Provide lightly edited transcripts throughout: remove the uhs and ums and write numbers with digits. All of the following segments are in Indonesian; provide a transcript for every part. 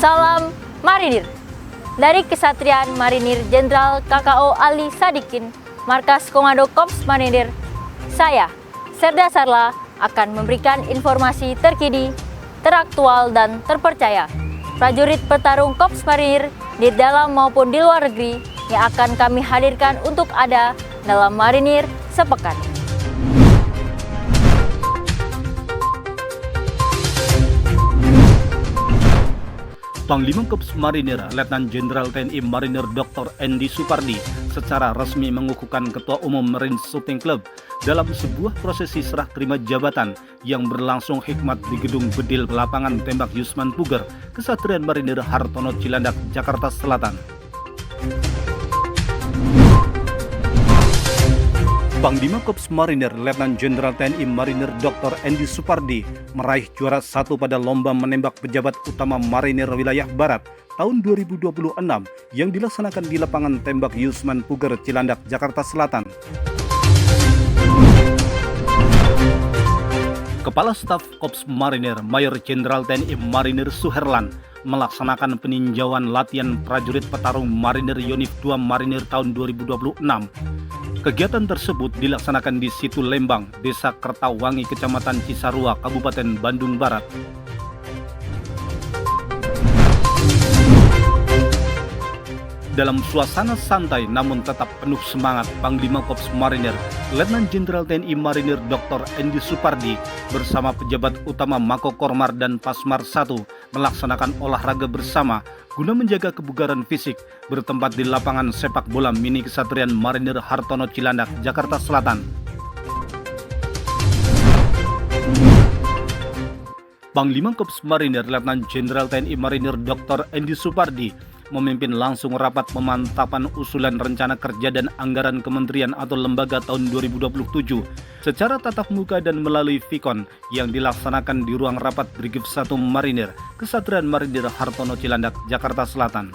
Salam Marinir. Dari Kesatrian Marinir Jenderal KKO Ali Sadikin, Markas Komando Korps Marinir, saya, Serda Sarla, akan memberikan informasi terkini, teraktual, dan terpercaya prajurit petarung Korps Marinir di dalam maupun di luar negeri yang akan kami hadirkan untuk ada dalam Marinir sepekan. Panglima Korps Marinir Letnan Jenderal TNI Marinir Dr. Andy Supardi secara resmi mengukuhkan Ketua Umum Marine Shooting Club dalam sebuah prosesi serah terima jabatan yang berlangsung hikmat di Gedung Bedil Lapangan Tembak Yusman Puger, Kesatrian Marinir Hartono Cilandak, Jakarta Selatan. Panglima Korps Marinir Letnan Jenderal TNI Marinir Dr. Andy Supardi meraih juara 1 pada Lomba Menembak Pejabat Utama Marinir Wilayah Barat tahun 2026 yang dilaksanakan di Lapangan Tembak Yusman Puger, Cilandak, Jakarta Selatan. Kepala Staf Korps Marinir Mayor Jenderal TNI Marinir Suherlan melaksanakan peninjauan latihan prajurit petarung Marinir Yonif 2 Marinir tahun 2026. Kegiatan tersebut dilaksanakan di Situ Lembang, Desa Kertawangi, Kecamatan Cisarua, Kabupaten Bandung Barat. Dalam suasana santai namun tetap penuh semangat, Panglima Korps Marinir Letnan Jenderal TNI Marinir Dr. Andy Supardi bersama pejabat utama Mako Kormar dan Pasmar 1 melaksanakan olahraga bersama guna menjaga kebugaran fisik bertempat di lapangan sepak bola mini Kesatrian Marinir Hartono Cilandak, Jakarta Selatan. Panglima Korps Marinir Letnan Jenderal TNI Marinir Dr. Andy Supardi memimpin langsung rapat pemantapan usulan rencana kerja dan anggaran kementerian atau lembaga tahun 2027 secara tatap muka dan melalui Vikon yang dilaksanakan di ruang rapat Brigif 1 Marinir, Kesatrian Marinir Hartono Cilandak, Jakarta Selatan.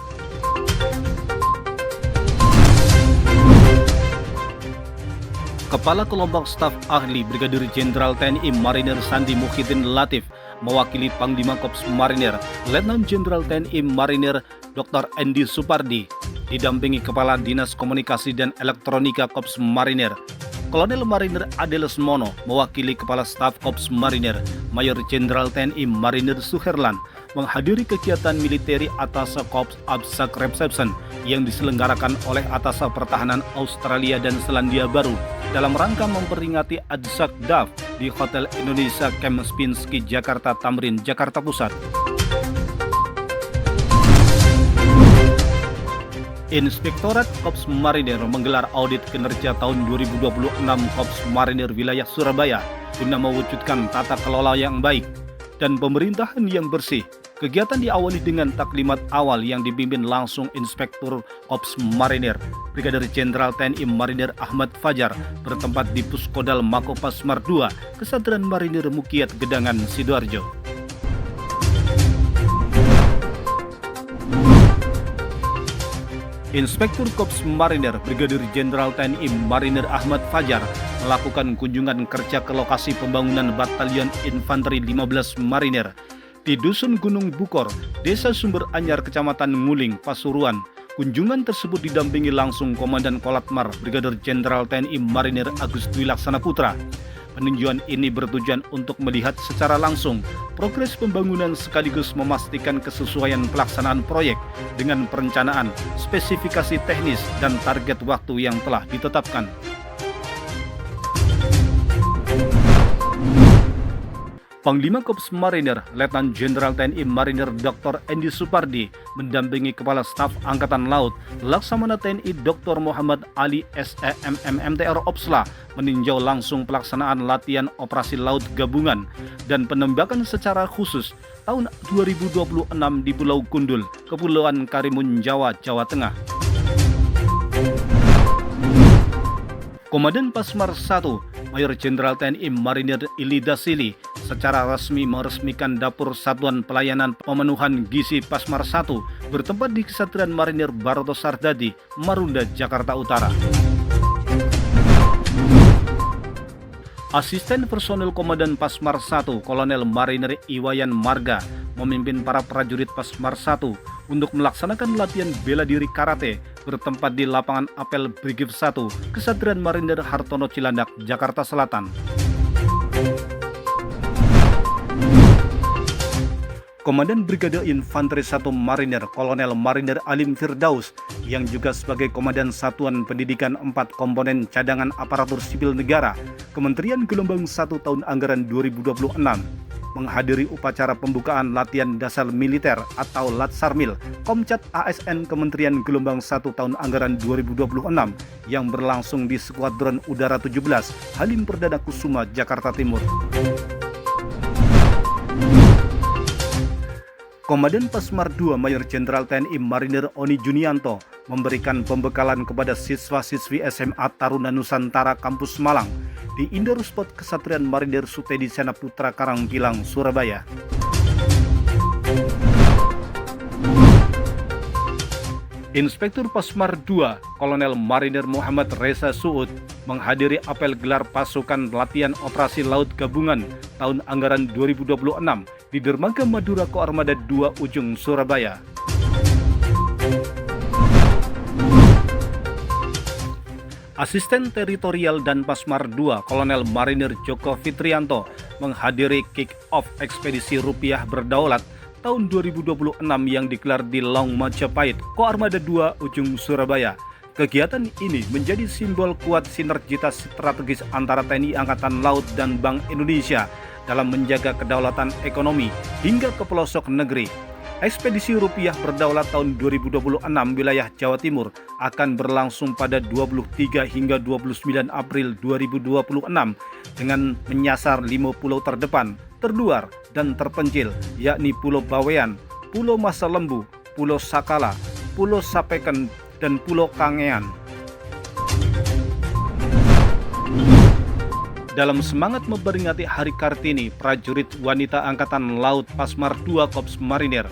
Kepala Kelompok Staf Ahli Brigadir Jenderal TNI Marinir Sandi Muhyiddin Latif mewakili Panglima Korps Marinir Letnan Jenderal TNI Marinir Dr. Andy Supardi didampingi Kepala Dinas Komunikasi dan Elektronika Korps Marinir Kolonel Marinir Ade Lesmono mewakili Kepala Staf Korps Marinir Mayor Jenderal TNI Marinir Suherlan menghadiri kegiatan militeri Atasa Korps Absak Reception yang diselenggarakan oleh Atasa Pertahanan Australia dan Selandia Baru dalam rangka memperingati Adsak DAF di Hotel Indonesia Kempinski, Jakarta Tamrin, Jakarta Pusat. Inspektorat Korps Marinir menggelar audit kinerja tahun 2026 Korps Marinir Wilayah Surabaya guna mewujudkan tata kelola yang baik dan pemerintahan yang bersih. Kegiatan diawali dengan taklimat awal yang dipimpin langsung Inspektur Korps Marinir Brigadir Jenderal TNI Marinir Ahmad Fajar bertempat di Puskodal Mako Pasmar 2, Kesatrian Marinir Mukiat Gedangan, Sidoarjo. Inspektur Korps Marinir Brigadir Jenderal TNI Marinir Ahmad Fajar melakukan kunjungan kerja ke lokasi pembangunan Batalion Infanteri 15 Marinir di Dusun Gunung Bukor, Desa Sumber Anyar, Kecamatan Nguling, Pasuruan. Kunjungan tersebut didampingi langsung Komandan Kolatmar Brigadir Jenderal TNI Marinir Agus Dwi Laksana Putra. Peninjauan ini bertujuan untuk melihat secara langsung progres pembangunan sekaligus memastikan kesesuaian pelaksanaan proyek dengan perencanaan, spesifikasi teknis, dan target waktu yang telah ditetapkan. Panglima Korps Marinir Letnan Jenderal TNI Marinir Dr. Andy Supardi mendampingi Kepala Staf Angkatan Laut Laksamana TNI Dr. Muhammad Ali SEMM MTR Opsla meninjau langsung pelaksanaan latihan operasi laut gabungan dan penembakan secara khusus tahun 2026 di Pulau Gundul, Kepulauan Karimun Jawa, Jawa Tengah. Komandan Pasmar 1, Mayor Jenderal TNI Marinir Ili Dasili secara resmi meresmikan Dapur Satuan Pelayanan Pemenuhan Gizi Pasmar 1 bertempat di Kesatria Marinir Baroto Sardadi, Marunda, Jakarta Utara. Asisten Personel Komandan Pasmar 1, Kolonel Marinir Iwayan Marga, memimpin para prajurit Pasmar 1 untuk melaksanakan latihan bela diri karate bertempat di lapangan apel Brigif 1, Kesatria Marinir Hartono Cilandak, Jakarta Selatan. Komandan Brigade Infanteri 1 Marinir, Kolonel Marinir Alim Firdaus, yang juga sebagai Komandan Satuan Pendidikan 4 Komponen Cadangan Aparatur Sipil Negara, Kementerian Gelombang 1 tahun anggaran 2026, menghadiri upacara pembukaan latihan dasar militer atau Latsarmil Komcat ASN Kementerian Gelombang 1 tahun anggaran 2026 yang berlangsung di Skuadron Udara 17, Halim Perdana Kusuma, Jakarta Timur. Komandan Pasmar 2 Mayor Jenderal TNI Marinir Oni Junianto memberikan pembekalan kepada siswa-siswi SMA Taruna Nusantara Kampus Malang di Indoor Sport Kesatria Marinir Sutedi Senaputra Karangpilang, Surabaya. Inspektur Pasmar 2 Kolonel Marinir Muhammad Reza Suud menghadiri apel gelar pasukan latihan operasi laut gabungan tahun anggaran 2026 di Dermaga Madura Koarmada 2 Ujung, Surabaya. Asisten Teritorial dan Pasmar 2 Kolonel Marinir Joko Fitrianto menghadiri kick-off ekspedisi Rupiah Berdaulat tahun 2026 yang digelar di Long Majapahit, Koarmada 2 Ujung, Surabaya. Kegiatan ini menjadi simbol kuat sinergitas strategis antara TNI Angkatan Laut dan Bank Indonesia dalam menjaga kedaulatan ekonomi hingga ke pelosok negeri. Ekspedisi Rupiah Berdaulat tahun 2026 wilayah Jawa Timur akan berlangsung pada 23 hingga 29 April 2026 dengan menyasar 5 pulau terdepan, terluar, dan terpencil, yakni Pulau Bawean, Pulau Masa Lembu, Pulau Sakala, Pulau Sapeken, dan Pulau Kangean. Dalam semangat memperingati Hari Kartini, prajurit wanita Angkatan Laut Pasmar 2 Korps Marinir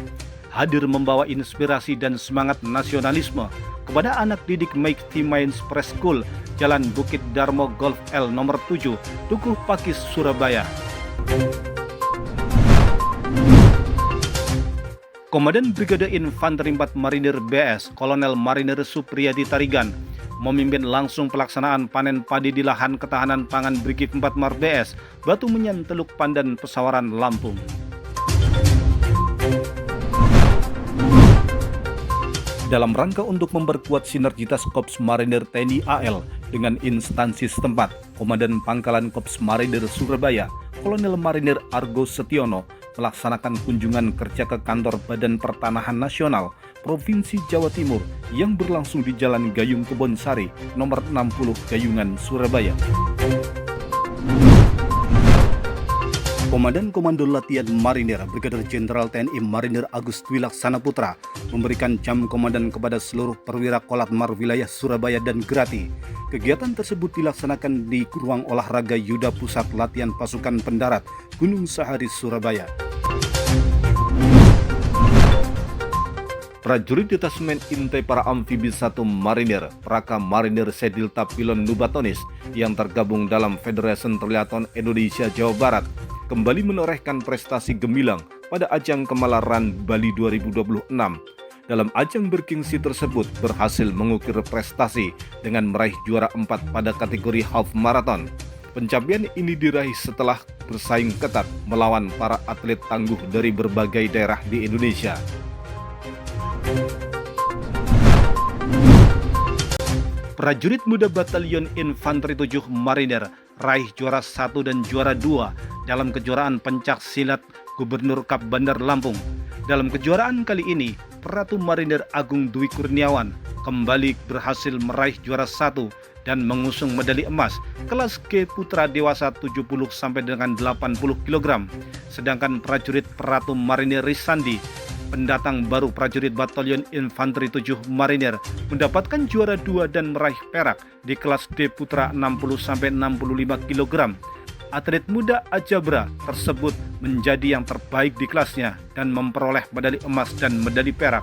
hadir membawa inspirasi dan semangat nasionalisme kepada anak didik Mighty Minds Preschool, Jalan Bukit Darmo Golf L nomor 7, Dukuh Pakis, Surabaya. Komandan Brigade Infanteri 4 Marinir BS, Kolonel Marinir Supriyadi Tarigan, memimpin langsung pelaksanaan panen padi di lahan ketahanan pangan Brigif 4 Mar BS, Batu Menyan, Teluk Pandan, Pesawaran, Lampung. Dalam rangka untuk memperkuat sinergitas Korps Marinir TNI AL dengan instansi setempat, Komandan Pangkalan Korps Marinir Surabaya, Kolonel Marinir Argo Setiono, melaksanakan kunjungan kerja ke kantor Badan Pertanahan Nasional Provinsi Jawa Timur yang berlangsung di Jalan Gayung Kebonsari, nomor 60 Gayungan, Surabaya. Komandan Komando Latihan Marinir Brigadir Jenderal TNI Marinir Agus Dwi Laksana Putra memberikan jam komandan kepada seluruh perwira Kolatmar wilayah Surabaya dan Grati. Kegiatan tersebut dilaksanakan di Ruang Olahraga Yuda Pusat Latihan Pasukan Pendarat Gunung Sahari, Surabaya. Prajurit Detasemen Intai Para Amfibi 1 Marinir, Praka Marinir Sedilta Pilon Nubatonis yang tergabung dalam Federation Triathlon Indonesia Jawa Barat kembali menorehkan prestasi gemilang pada ajang Kemalaran Bali 2026. Dalam ajang bergengsi tersebut berhasil mengukir prestasi dengan meraih juara 4 pada kategori half marathon. Pencapaian ini diraih setelah bersaing ketat melawan para atlet tangguh dari berbagai daerah di Indonesia. Prajurit muda Batalion Infanteri 7 Marinir raih juara 1 dan juara 2 dalam kejuaraan pencak silat Gubernur Kap Bandar Lampung. Dalam kejuaraan kali ini, Ratu Marinir Agung Dwi Kurniawan kembali berhasil meraih juara 1 dan mengusung medali emas kelas G Putra Dewasa 70 sampai dengan 80 kg. Sedangkan prajurit Ratu Marinir Risandi pendatang baru prajurit Batalion Infanteri 7 Marinir mendapatkan juara 2 dan meraih perak di kelas D Putra 60-65 kg. Atlet muda Ajabra tersebut menjadi yang terbaik di kelasnya dan memperoleh medali emas dan medali perak.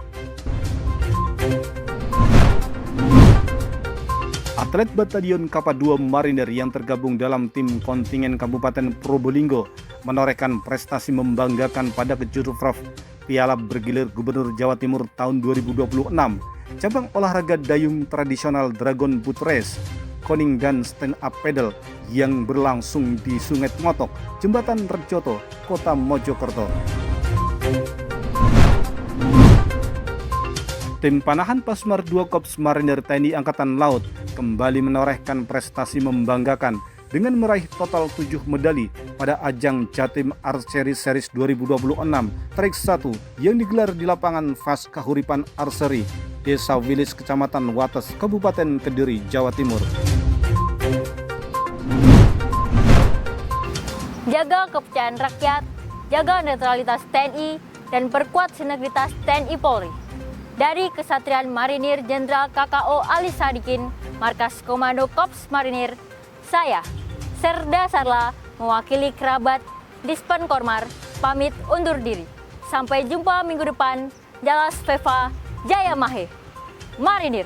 Atlet Batalion Kapal 2 Marinir yang tergabung dalam tim kontingen Kabupaten Probolinggo menorehkan prestasi membanggakan pada Kejurprov Piala Bergilir Gubernur Jawa Timur tahun 2026. Cabang olahraga dayung tradisional Dragon Boat Race, koning dan stand up paddle yang berlangsung di Sungai Ngotok, Jembatan Rejoto, Kota Mojokerto. Tim Panahan Pasmar 2 Korps Marinir TNI Angkatan Laut kembali menorehkan prestasi membanggakan dengan meraih total 7 medali pada ajang Jatim Archery Series 2026 Track 1 yang digelar di lapangan FAS Kahuripan Archery, Desa Wilis, Kecamatan Wates, Kabupaten Kediri, Jawa Timur. Jaga kepercayaan rakyat, jaga netralitas TNI, dan perkuat sinergitas TNI Polri. Dari Kesatria Marinir Jenderal KKO Ali Sadikin, Markas Komando Korps Marinir, saya, Serda Sarla, mewakili kerabat Dispen Kormar, pamit undur diri. Sampai jumpa minggu depan. Jalas Veva Jaya Mahe, Marinir.